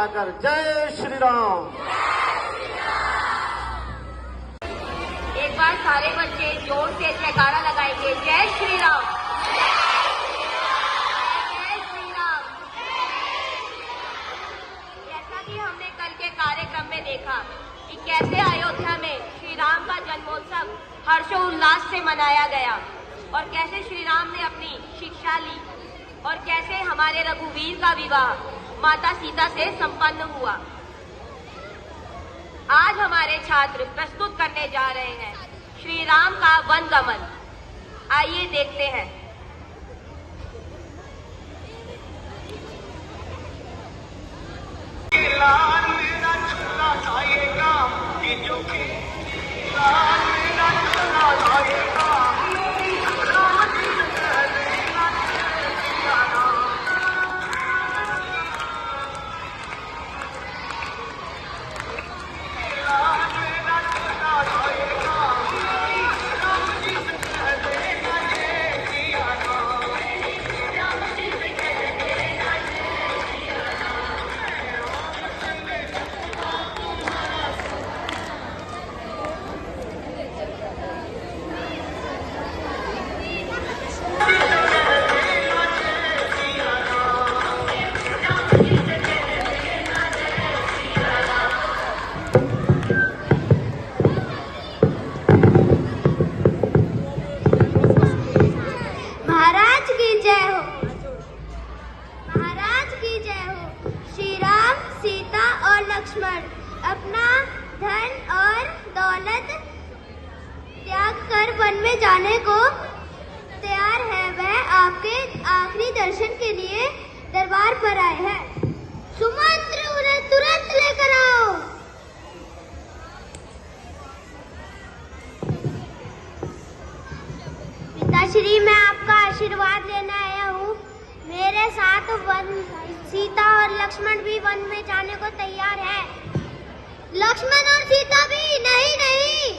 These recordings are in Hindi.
लगाकर जय श्री राम। एक बार सारे बच्चे जोर से जयकारा लगाएंगे, जय श्री राम, जय श्री राम। जैसा कि हमने कल के कार्यक्रम में देखा कि कैसे अयोध्या में श्री राम का जन्मोत्सव हर्षोल्लास से मनाया गया और कैसे श्री राम ने अपनी शिक्षा ली और कैसे हमारे रघुवीर का विवाह माता सीता से संपन्न हुआ। आज हमारे छात्र प्रस्तुत करने जा रहे हैं श्री राम का वनगमन। आइए देखते हैं। अपना धन और दौलत त्याग कर वन में जाने को तैयार है। वह आपके आखिरी दर्शन के लिए दरबार पर आए हैं। सुमंत्र उन्हें तुरंत लेकर आओ। पिताश्री, मैं आपका आशीर्वाद लेने आया हूँ। मेरे साथ सीता और लक्ष्मण भी वन में जाने को तैयार है। लक्ष्मण और सीता भी? नहीं,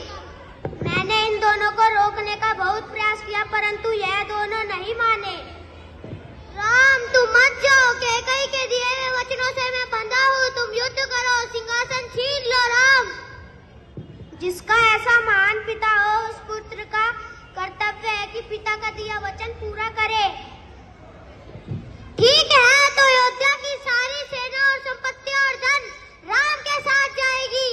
मैंने इन दोनों को रोकने का बहुत प्रयास किया, परंतु यह दोनों नहीं माने। राम, तुम मत जाओ। कैकेयी के दिए हुए वचनों से मैं बंधा हूँ। तुम युद्ध करो, सिंहासन छीन लो। राम, जिसका ऐसा महान पिता हो, उस पुत्र का कर्तव्य है कि पिता का दिया वचन पूरा करे। ठीक है, तो अयोध्या की सारी सेना और संपत्ति और धन राम के साथ जाएगी।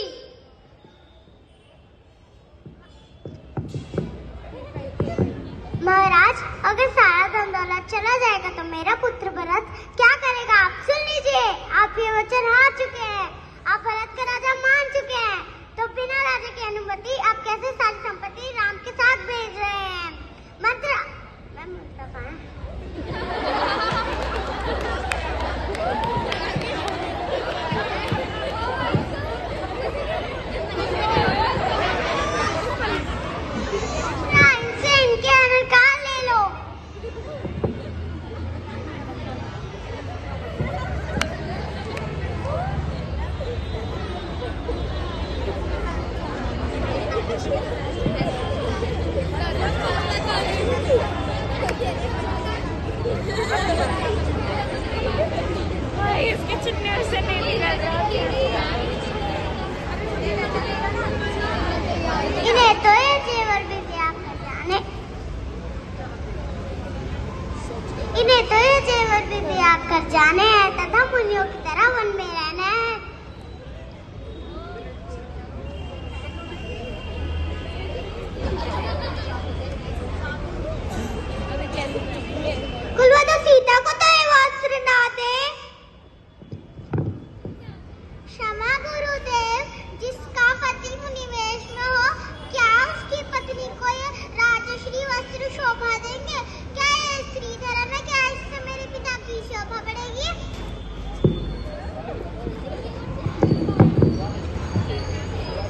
महाराज, अगर सारा धन दौलत चला जाएगा तो मेरा पुत्र भरत क्या करेगा? आप सुन लीजिए, आप ये वचन हार चुके हैं। आप भरत का राजा मान चुके हैं, तो बिना राजा की अनुमति आप कैसे सारी संपत्ति राम के साथ भेज रहे हैं? मंत्र इन्हें तो ये जेवर भी त्याग कर जाने हैं तथा मुनियों की तरह वन में रहना है। कुलवधु सीता को तो ये वस्त्र ना दे। क्षमा गुरुदेव, जिसका पति मुनिवेश में हो, क्या उसकी पत्नी को ये राजश्री वस्त्र शोभा देंगे? क्या ये स्त्री धर्म है? क्या इससे मेरे पिता की शोभा बढ़ेगी?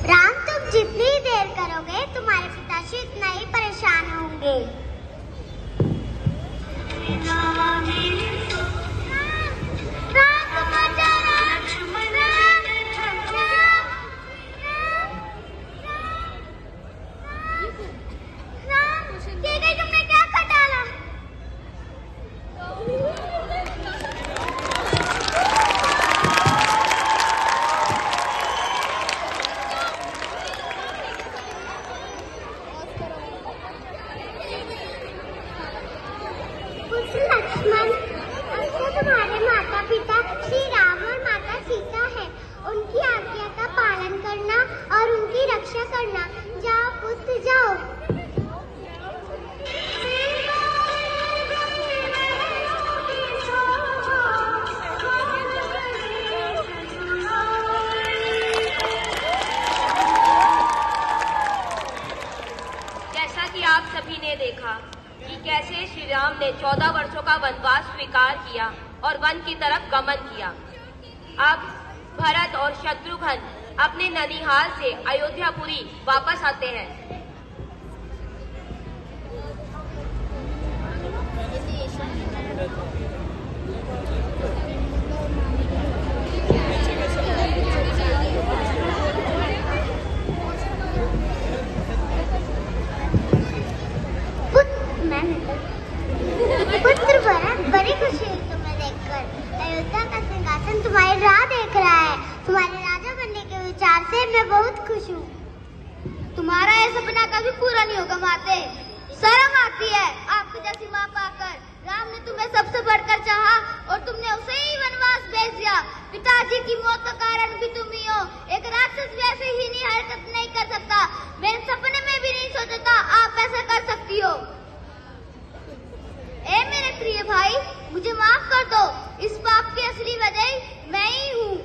राम, तुम जितनी देर करोगे तुम्हारे पिताश्री इतना ही परेशान होंगे। देखा कि कैसे श्री राम ने 14 वर्षों का वनवास स्वीकार किया और वन की तरफ गमन किया। अब भरत और शत्रुघ्न अपने ननिहाल से अयोध्यापुरी वापस आते हैं। पुत्र भरत, बड़ी खुशी हुई तुम्हें देखकर। अयोध्या का सिंहासन तुम्हारी राह देख रहा है। तुम्हारे राजा बनने के विचार से मैं बहुत खुश हूँ। तुम्हारा यह सपना कभी पूरा नहीं होगा माते। शर्म आती है आपको जैसी माँ पाकर। राम ने तुम्हें सबसे बढ़कर चाहा और तुमने उसे ही वनवास भेज दिया। पिताजी की मौत का कारण भी तुम ही हो। एक राक्षस भी ऐसी ही नहीं हरकत नहीं कर सकता। मेरे सपने में भी नहीं सोचा था आप ऐसा कर सकती हो। ए मेरे प्रिय भाई, मुझे माफ कर दो। इस पाप की असली वजह मैं ही हूँ।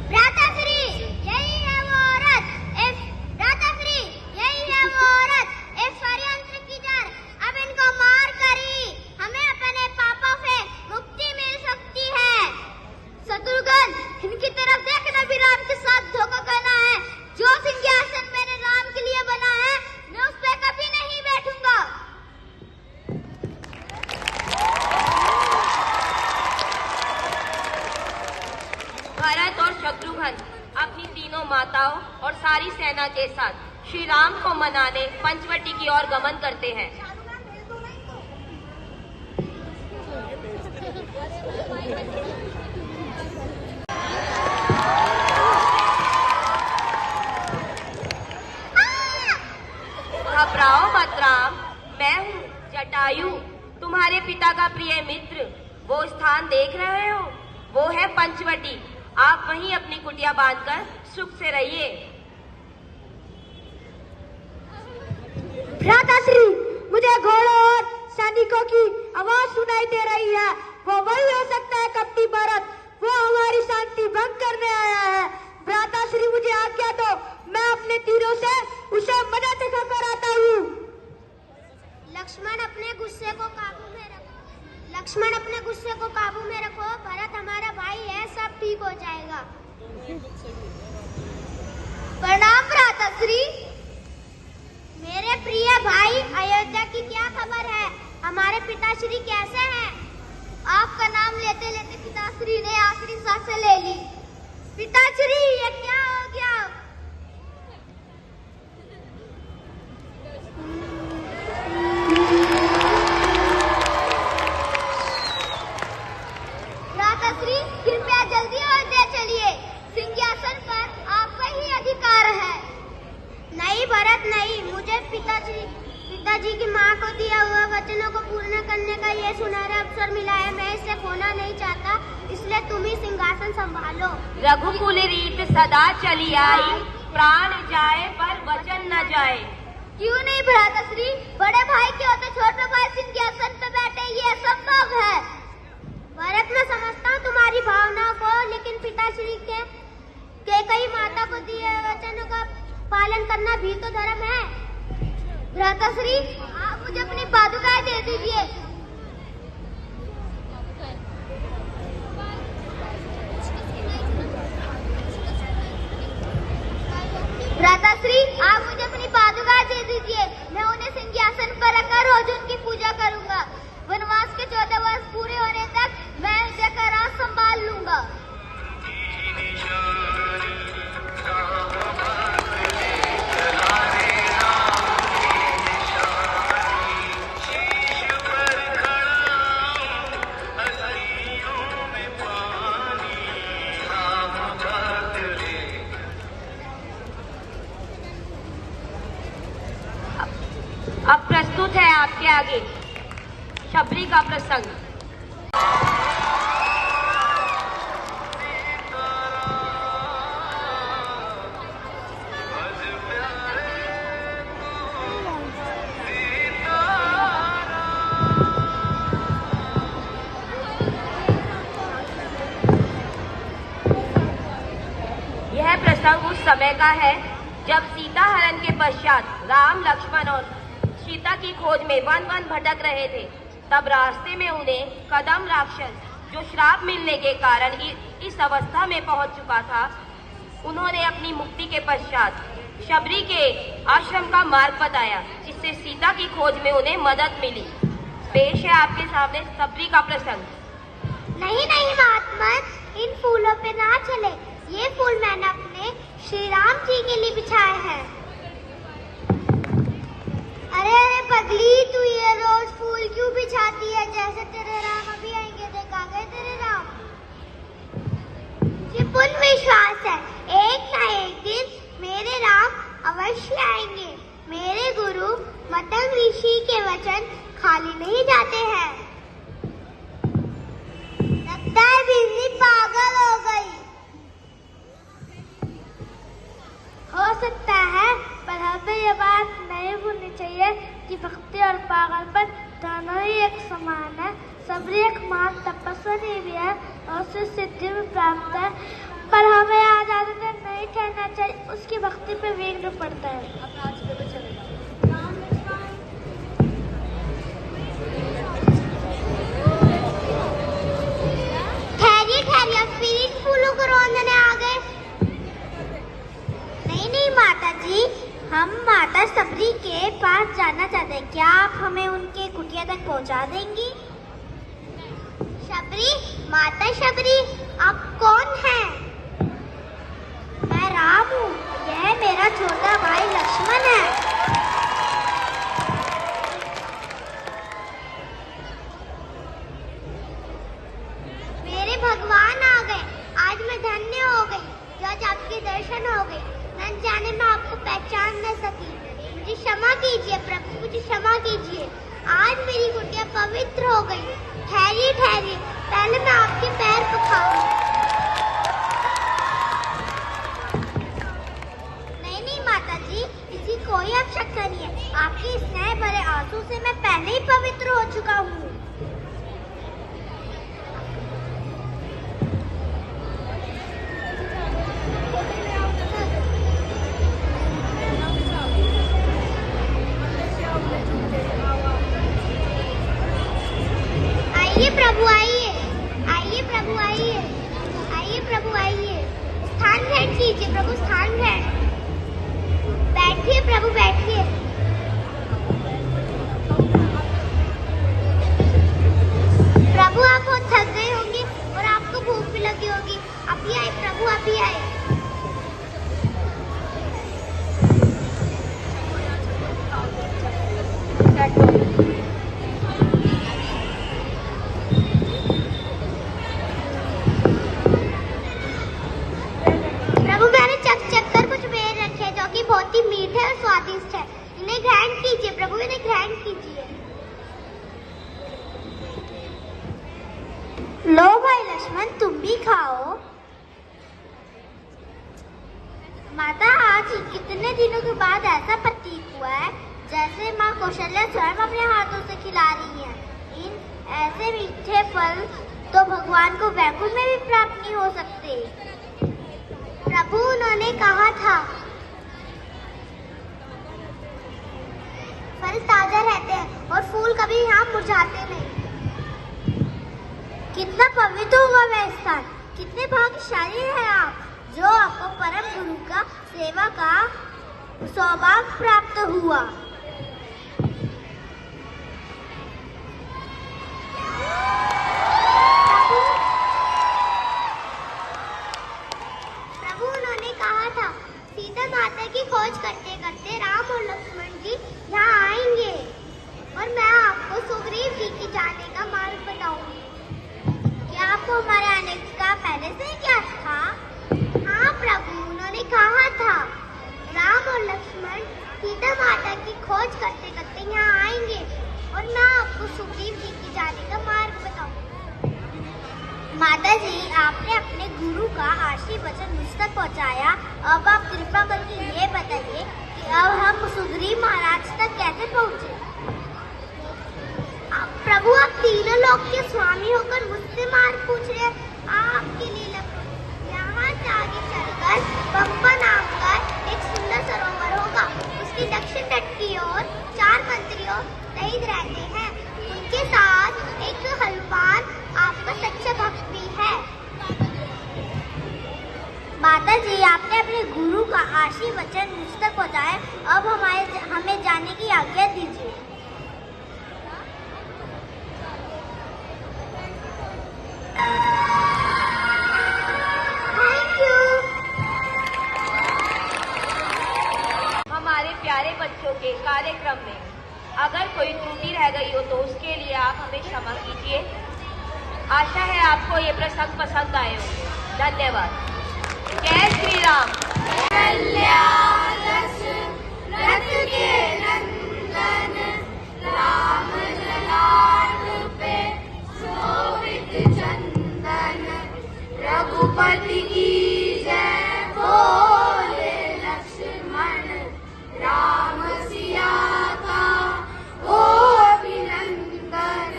भ्राताश्री, यही है वो औरत। भ्राताश्री, यही है वो औरत। इस षड्यंत्र की जड़। अब इनको मार कर ही हमें अपने पापों से मुक्ति मिल सकती है। शत्रुघ्न, इनकी तरफ देखना भी राम के साथ धोखा करना है। जो सिंहासन मैंने राम के लिए बना है, मैं उस पर कभी नहीं बैठूंगा। भरत और शत्रुघ्न अपनी तीनों माताओं और सारी सेना के साथ श्री राम को मनाने पंचवटी की ओर गमन करते हैं। घबराओ मत राम, मैं हूँ जटायु, तुम्हारे पिता का प्रिय मित्र। वो स्थान देख रहे हो, वो है पंचवटी। आप वहीं अपनी कुटिया बांधकर सुख से रहिए। भ्राताश्री, मुझे घोड़ों और सैनिकों की आवाज सुनाई दे रही है। वो वही हो सकता है कपटी भरत। वो हमारी शांति भंग करने आया है। भ्राताश्री, मुझे आज्ञा दो, मैं अपने तीरों से उसे मदद दिखाकर आता हूँ। लक्ष्मण, अपने गुस्से को काबू में रखो। लक्ष्मण, अपने गुस्से को काबू में रखो। भरत हमारा भाई है, सब ठीक हो जाएगा। प्रणाम भ्राताश्री। मेरे प्रिय भाई, अयोध्या की क्या खबर है? हमारे पिताश्री कैसे हैं? आपका नाम लेते लेते पिताश्री ने आखिरी सांसें ले ली। पिताश्री, ये क्या हो गया? भ्राताश्री, कृपया जल्दी अयोध्या चलिए। सिंहासन पर आपका ही अधिकार है। नहीं भरत, नहीं। मुझे पिताजी की माँ को दिया हुआ वचनों को पूर्ण करने का ये सुनहरा अवसर मिला है। मैं इसे खोना नहीं चाहता, इसलिए तुम ही सिंहासन संभालो। रघुकुल रीत सदा चली आई, प्राण जाए पर वचन न जाए। क्यों नहीं भ्राताश्री? बड़े भाई के होते छोटे भाई सिंहासन पे बैठे, ये असंभव है। भरत, मैं समझता हूँ तुम्हारी भावनाओं को, लेकिन पिताश्री के कई माता को दिए वचनों का पालन करना भी तो धर्म है। भ्राताश्री, आप मुझे अपनी पादुकाएं दे दीजिए। भ्राताश्री, आप मुझे अपनी पादुकाएं दे दीजिए। मैं उन्हें सिंहासन पर रखकर रोज उनकी पूजा करूंगा। वनवास के 14 वर्ष पूरे होने तक मैं अयोध्या का राज संभाल लूंगा। अब प्रस्तुत है आपके आगे शबरी का प्रसंग। यह प्रसंग उस समय का है जब सीता हरण के पश्चात राम, लक्ष्मण और सीता की खोज में वन वन भटक रहे थे, तब रास्ते में उन्हें कदम राक्षस, जो श्राप मिलने के कारण इस अवस्था में पहुंच चुका था, उन्होंने अपनी मुक्ति के पश्चात शबरी के आश्रम का मार्ग बताया, जिससे सीता की खोज में उन्हें मदद मिली। पेश है आपके सामने शबरी का प्रसंग। नहीं नहीं महात्मा, इन फूलों पे ना चले। ये फूल मैंने अपने श्री राम जी के लिए बिछाए हैं। अरे अरे पगली, तू ये रोज फूल क्यों बिछाती है? जैसे तेरे राम अभी आएंगे, देखा गए तेरे राम। ये पूर्ण विश्वास है, एक ना एक दिन मेरे राम अवश्य आएंगे। मेरे गुरु मतंग ऋषि के वचन खाली नहीं जाते हैं। लगता है बिजली पागल हो गई। हो सकता है, पर हमें ये बात नहीं भूलनी चाहिए कि भक्ति और पागलपन दोनों ही एक समान है। सबरी एक महान तपस्वी भी है और उसे सिद्धि भी प्राप्त है, पर हमें आज आदतें नहीं कहना चाहिए, उसकी भक्ति पे विघ्न पड़ता है। ठहरिए ठहरिए, फिर इन फूलों को रोंदने आ गए। नहीं माता जी, हम माता शबरी के पास जाना चाहते हैं। क्या आप हमें उनके कुटिया तक पहुंचा देंगी? शबरी, माता शबरी, आप कौन हैं? मैं राम हूँ, यह मेरा छोटा भाई लक्ष्मण है। मेरे भगवान आ गए, आज मैं धन्य हो गई, जो आज आपके दर्शन हो गए। न जाने मैं आपको पहचान न सकी, मुझे क्षमा कीजिए प्रभु, मुझे क्षमा कीजिए। आज मेरी कुटिया पवित्र हो गई। ठहरिए ठहरिए, पहले मैं आपके पैर पखाऊं। नहीं माता जी, इसकी कोई आवश्यकता नहीं है। आपके स्नेह भरे आंसू से मैं पहले ही पवित्र हो चुका हूँ। प्रभु आइए, आइए प्रभु आइए, आइए प्रभु आइए। स्थान ग्रहण कीजिए प्रभु, स्थान ग्रहण। बैठिए प्रभु, बैठिए। प्रभु आप बहुत थक गए होंगे और आपको भूख भी लगी होगी। अभी आए प्रभु, अभी आए। बहुत ही मीठे और स्वादिष्ट है, इन्हें ग्रहण कीजिए प्रभु, इन्हें ग्रहण कीजिए। लो भाई लक्ष्मण, तुम भी खाओ। माता, आज कितने दिनों के बाद ऐसा प्रतीत हुआ है जैसे माँ कौशल्या स्वयं अपने हाथों से खिला रही हैं। इन ऐसे मीठे फल तो भगवान को वैकुंठ में भी प्राप्त नहीं हो सकते। प्रभु, उन्होंने कहा था फल ताजा रहते हैं और फूल कभी यहाँ मुरझाते नहीं। कितना पवित्र हुआ वह स्थान, कितने भाग्यशाली हैं आप, जो आपको परम गुरु का सेवा का सौभाग्य प्राप्त हुआ। प्रभु, उन्होंने कहा था सीता माता की खोज करते करते राम और लक्ष्मण जी यहाँ आएंगे और मैं आपको सुग्रीव जी की जाने का मार्ग बताऊंगी। क्या आपको हमारे आने का पहले से ही ज्ञात था? हाँ प्रभु, उन्होंने कहा था राम और लक्ष्मण सीता माता की खोज करते करते यहाँ आएंगे और मैं आपको सुग्रीव जी की जाने का मार्ग बताऊंगी। माता जी, आपने अपने गुरु का आशीर्वचन मुझ तक पहुँचाया। अब आप कृपा करके ये बताइए कि अब हम सुग्रीव महाराज तक कैसे पहुँचे? प्रभु, आप तीनों लोक के स्वामी होकर मुझसे मार्ग पूछ रहे हैं। आपके लिए यहाँ से आगे चलकर पंपा नाम का एक सुंदर माता जी, आपने अपने गुरु का आशीर्वचन मुझ तक पहुँचाया। अब हमें जाने की आज्ञा दीजिए। Thank you. हमारे प्यारे बच्चों के कार्यक्रम में अगर कोई त्रुटि रह गई हो तो उसके लिए आप हमें क्षमा कीजिए। आशा है आपको ये प्रसंग पसंद आए हो। धन्यवाद। जय श्री राम। रथ के नंदन राम ललाट पे शोभित चंदन, रघुपति की जय बोले लक्ष्मण, राम सिया का हो अभिनंदन।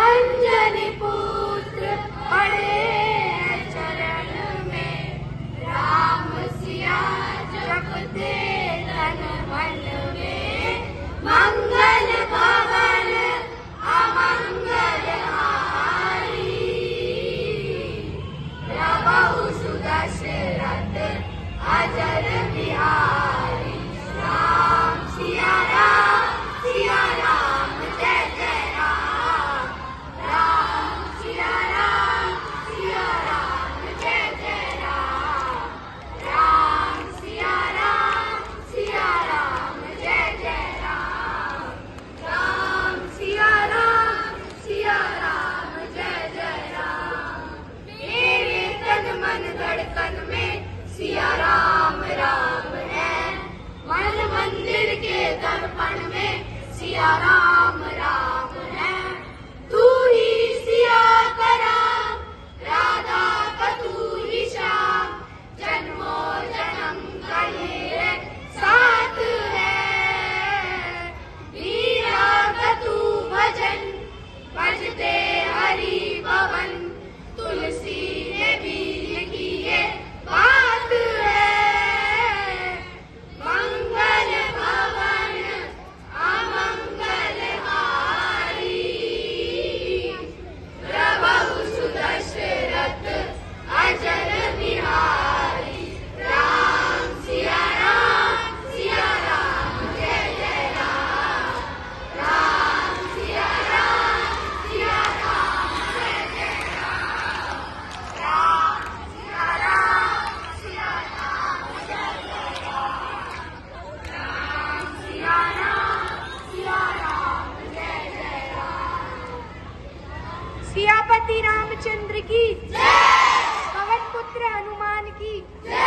अंजनी पुत्र पड़े चरण में, राम सिया जपते तन मन में। मंगल भवन अमंगल हारी, प्रभु सुदशरथ अजर बिहारी। राम सिया राम जय जय राम। राम सिया राम जय जय राम। राम सिया राम जय जय राम। राम सिया राम जय जय राम। मेरे तन मन धड़कन में सिया राम राम है, मन मंदिर के दर्पण में सिया राम राम है। तू ही सिया का राम, राधा का तू ही श्याम, जन्मों जन्म का ये साथ है। मीरा का तू भजन भजते हरि भवन, तुलसी ने भी ये की ये बात है। मंगल भवन अमंगल हारी, प्रभु सुदशरथ अजर बिहारी। राम सिया राम जय जय राम। राम सिया राम जय जय राम। राम सिया राम जय जय राम। राम सिया राम जय जय राम। सियापति रामचंद्र की जय, पवन पुत्र हनुमान की जय।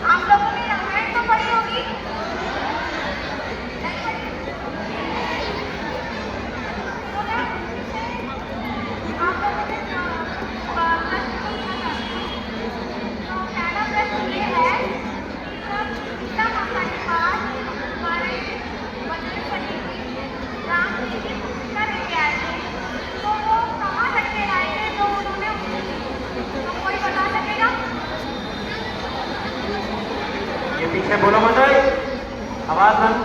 आप लोगों ने रामायण तो पढ़ी होगी। आप लोगों ने पहला प्रश्न ये है कि जब सीता माता के पास हमारे बजरंगबली राम जी की पूजा लेके आए थे, तो वो कहाँ करके आए थे जो उन्होंने, तो कोई बता सकेगा? ये पीछे बोलो मत, आवाज बंद।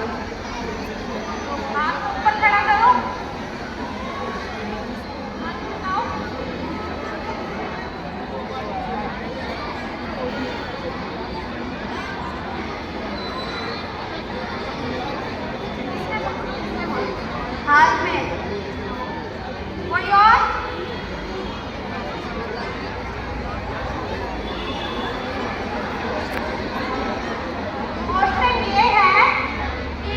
हाथ ऊपर खड़ा करो। हाथ उठाओ। हाथ में कोई और? क्वेश्चन ये है कि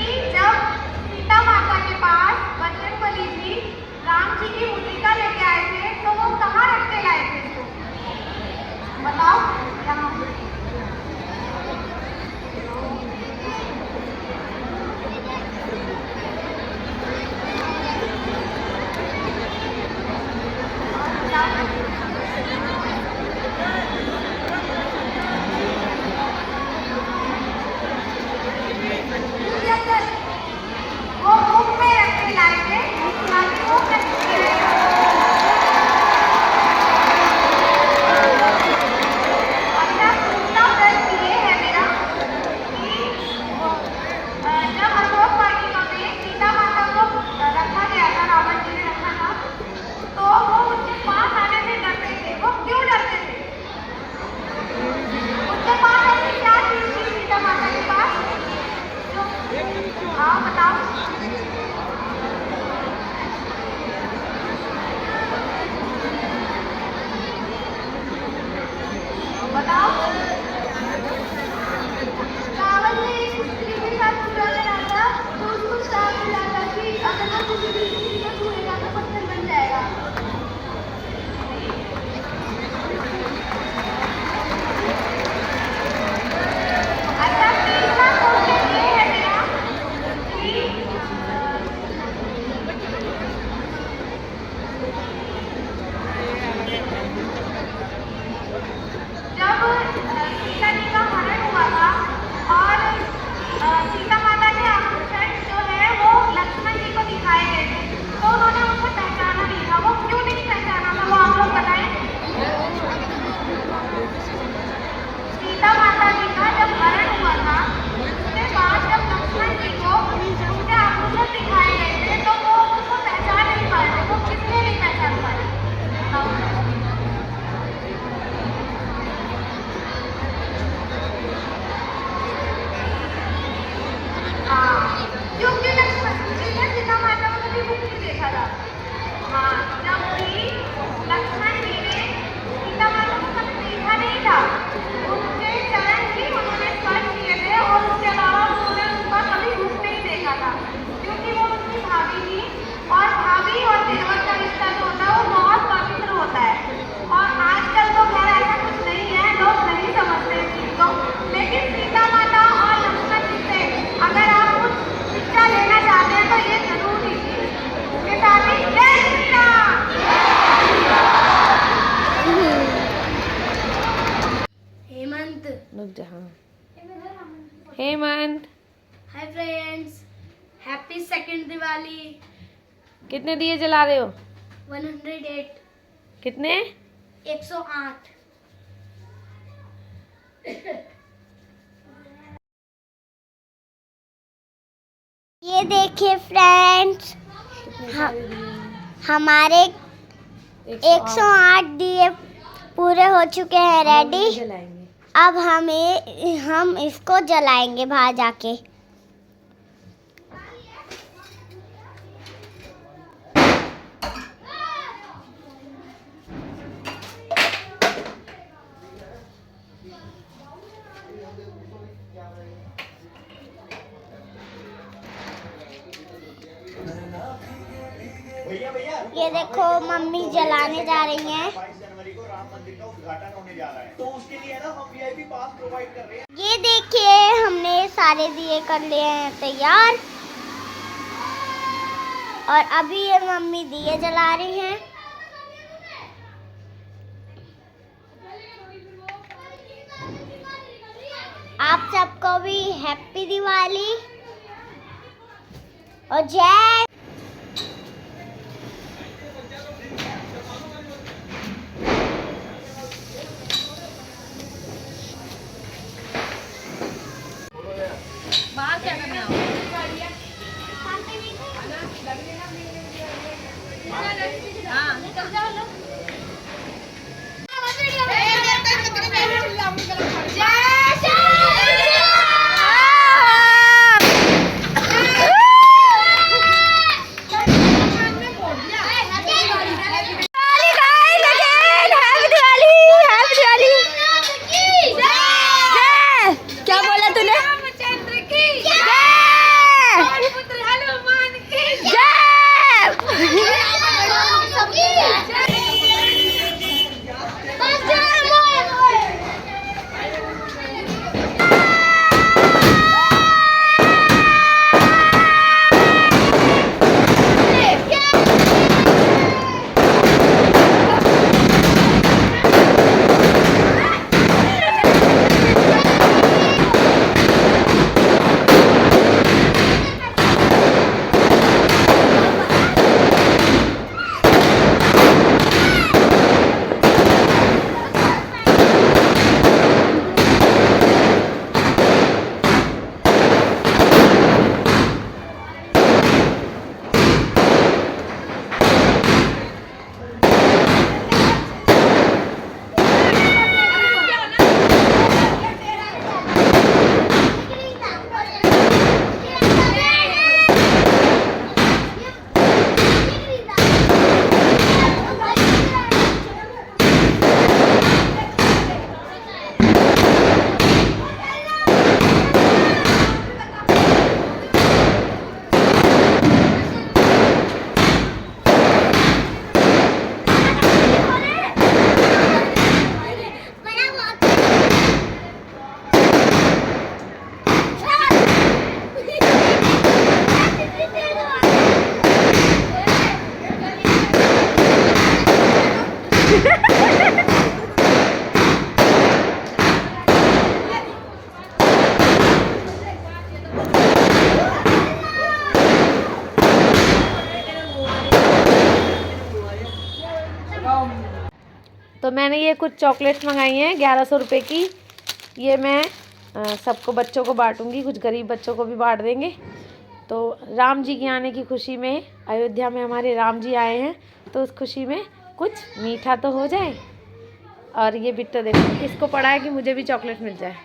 रुक जा। हाँ Hemant, hi friends, happy second Diwali. कितने दिए जला रहे हो? 108। कितने? 108। ये देखिए फ्रेंड्स, हमारे 108 दिए पूरे हो चुके हैं रेडी। जलाएंगे। अब हम इसको जलाएंगे बाहर जाके। ये देखो मम्मी जलाने जा रही हैं। 22 जनवरी को राम मंदिर का उद्घाटन होने जा रहा है, तो उसके लिए ना हम वीआईपी पास प्रोवाइड कर रहे हैं। ये देखिए हमने सारे दिए कर लिए हैं तैयार, और अभी ये मम्मी दिए जला रही हैं। आप सबको भी हैप्पी दिवाली और जय। बाहर क्या करने आओ? हाँ निकल जाओ लोग। क्या बोला तूने? तो मैंने ये कुछ चॉकलेट्स मंगाई हैं 1100 रुपये की। ये मैं सबको बच्चों को बांटूंगी, कुछ गरीब बच्चों को भी बांट देंगे। तो राम जी के आने की खुशी में, अयोध्या में हमारे राम जी आए हैं, तो उस खुशी में कुछ मीठा तो हो जाए। और ये बिट्टो देखो, इसको पड़ा है कि मुझे भी चॉकलेट मिल जाए।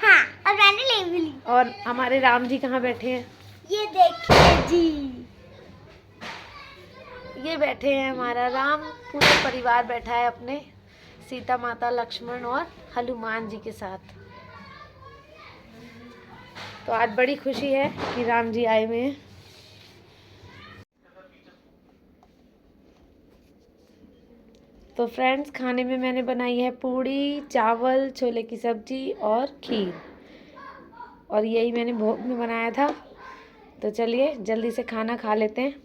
हाँ, और मैंने ले भी ली। और हमारे राम जी कहाँ बैठे हैं? ये देखिए जी, ये बैठे हैं हमारा राम, पूरा परिवार बैठा है अपने सीता माता, लक्ष्मण और हनुमान जी के साथ। तो आज बड़ी खुशी है कि राम जी आए हुए हैं। तो फ्रेंड्स, खाने में मैंने बनाई है पूड़ी, चावल, छोले की सब्जी और खीर, और यही मैंने भोग में बनाया था। तो चलिए जल्दी से खाना खा लेते हैं।